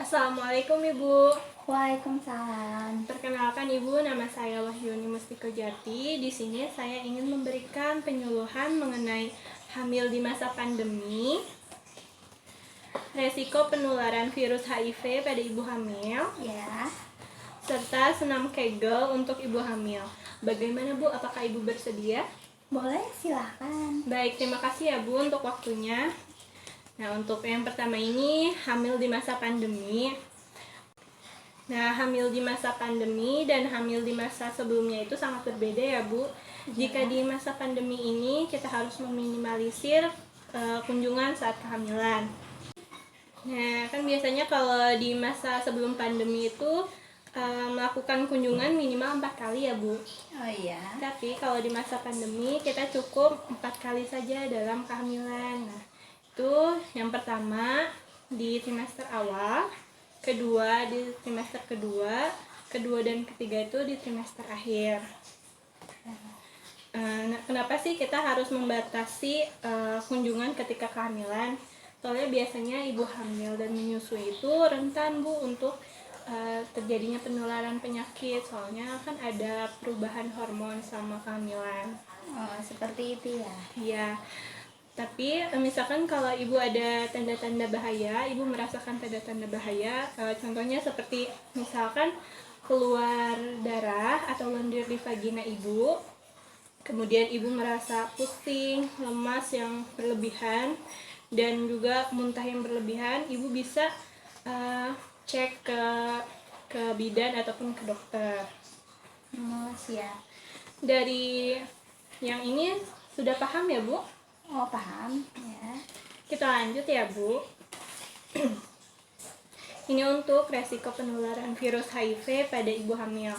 Assalamualaikum Ibu. Waalaikumsalam. Perkenalkan Ibu, nama saya Wahyuni Mustiko Jati. Di sini saya ingin memberikan penyuluhan mengenai hamil di masa pandemi, resiko penularan virus HIV pada ibu hamil, Ya, serta senam Kegel untuk ibu hamil. Bagaimana Bu? Apakah Ibu bersedia? boleh silahkan. Baik, terima kasih ya Bu untuk waktunya. Nah, untuk yang pertama ini hamil di masa pandemi. Nah, hamil di masa pandemi dan hamil di masa sebelumnya itu sangat berbeda ya Bu. Jika di masa pandemi ini kita harus meminimalisir kunjungan saat kehamilan. Nah, kan biasanya kalau di masa sebelum pandemi itu melakukan kunjungan minimal 4 kali ya Bu. Oh iya. Tapi kalau di masa pandemi kita cukup 4 kali saja dalam kehamilan. Nah, itu yang pertama di trimester awal, kedua di trimester kedua dan ketiga itu di trimester akhir. Nah, kenapa sih kita harus membatasi kunjungan ketika kehamilan? Soalnya biasanya ibu hamil dan menyusui itu rentan Bu untuk terjadinya penularan penyakit. Soalnya kan ada perubahan hormon sama kehamilan. Oh, seperti itu ya. Iya. Tapi misalkan kalau ibu ada tanda-tanda bahaya, ibu merasakan tanda-tanda bahaya, contohnya seperti misalkan keluar darah atau lendir di vagina ibu, kemudian ibu merasa pusing, lemas yang berlebihan, dan juga muntah yang berlebihan, ibu bisa cek ke bidan ataupun ke dokter. Oh, siap. Dari yang ini sudah paham ya Bu? Oh, paham ya. Kita lanjut ya Bu. Ini untuk resiko penularan virus HIV pada ibu hamil.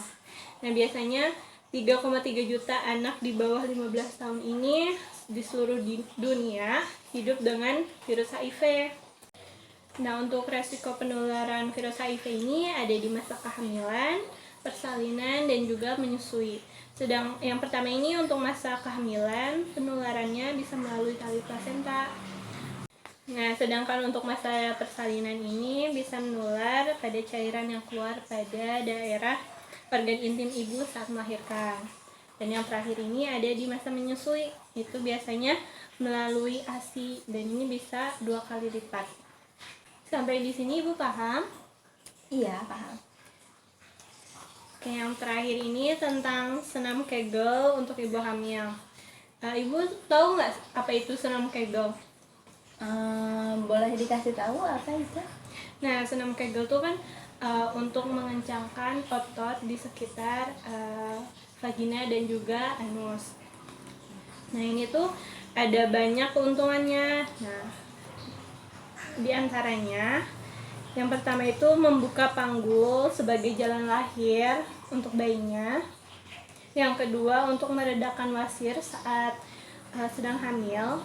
Nah, biasanya 3,3 juta anak di bawah 15 tahun ini di seluruh dunia hidup dengan virus HIV. Nah, untuk resiko penularan virus HIV ini ada di masa kehamilan, persalinan, dan juga menyusui. Sedang yang pertama ini untuk masa kehamilan, penularannya bisa melalui tali plasenta. Nah, sedangkan untuk masa persalinan ini bisa menular pada cairan yang keluar pada daerah organ intim ibu saat melahirkan. Dan yang terakhir ini ada di masa menyusui, itu biasanya melalui ASI dan ini bisa 2 kali lipat. Sampai di sini Ibu paham? Iya, paham. Oke, yang terakhir ini tentang senam Kegel untuk ibu hamil. Ibu tahu nggak apa itu senam Kegel? Boleh dikasih tahu apa itu? Nah, senam Kegel itu kan untuk mengencangkan otot di sekitar vagina dan juga anus. Nah, ini tuh ada banyak keuntungannya. Nah, di antaranya yang pertama itu membuka panggul sebagai jalan lahir untuk bayinya. Yang kedua untuk meredakan wasir saat sedang hamil.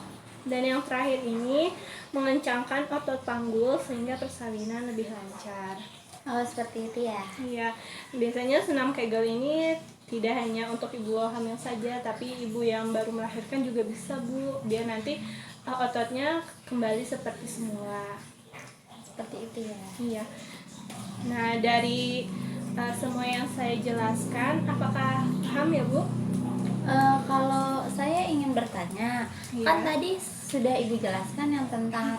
Dan yang terakhir ini mengencangkan otot panggul sehingga persalinan lebih lancar. Oh, seperti itu ya. Iya, biasanya senam Kegel ini tidak hanya untuk ibu hamil saja, tapi ibu yang baru melahirkan juga bisa Bu, biar nanti ototnya kembali seperti semula. Seperti itu ya. Iya. Nah, dari semua yang saya jelaskan, apakah paham ya Bu? Kalau saya ingin bertanya, Iya. kan tadi sudah Ibu jelaskan yang tentang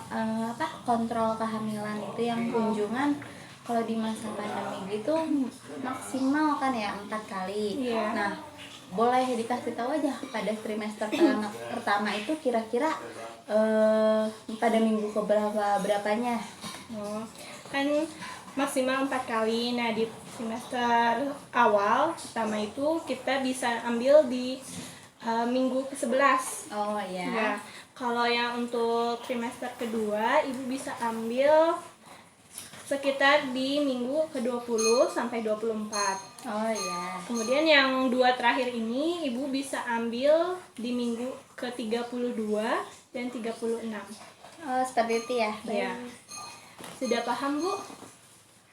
kontrol kehamilan itu yang kunjungan kalau di masa pandemi gitu maksimal kan ya 4 kali. Iya. Nah, boleh dikasih tahu aja pada trimester pertama itu kira-kira pada minggu berapanya? Oh, kan maksimal 4 kali. Nah, di semester awal pertama itu kita bisa ambil di minggu ke-11. Oh ya. Ya, kalau yang untuk trimester kedua, ibu bisa ambil sekitar di minggu ke-20 sampai 24. Oh ya. Kemudian yang 2 terakhir ini ibu bisa ambil di minggu ke-32 dan 36. Oh, seperti itu ya. Ya. Sudah paham Bu?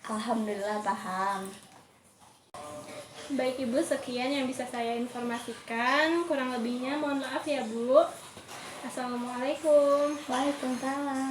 Alhamdulillah paham. Baik Ibu, sekian yang bisa saya informasikan. Kurang lebihnya mohon maaf ya Bu. Assalamualaikum. Waalaikumsalam.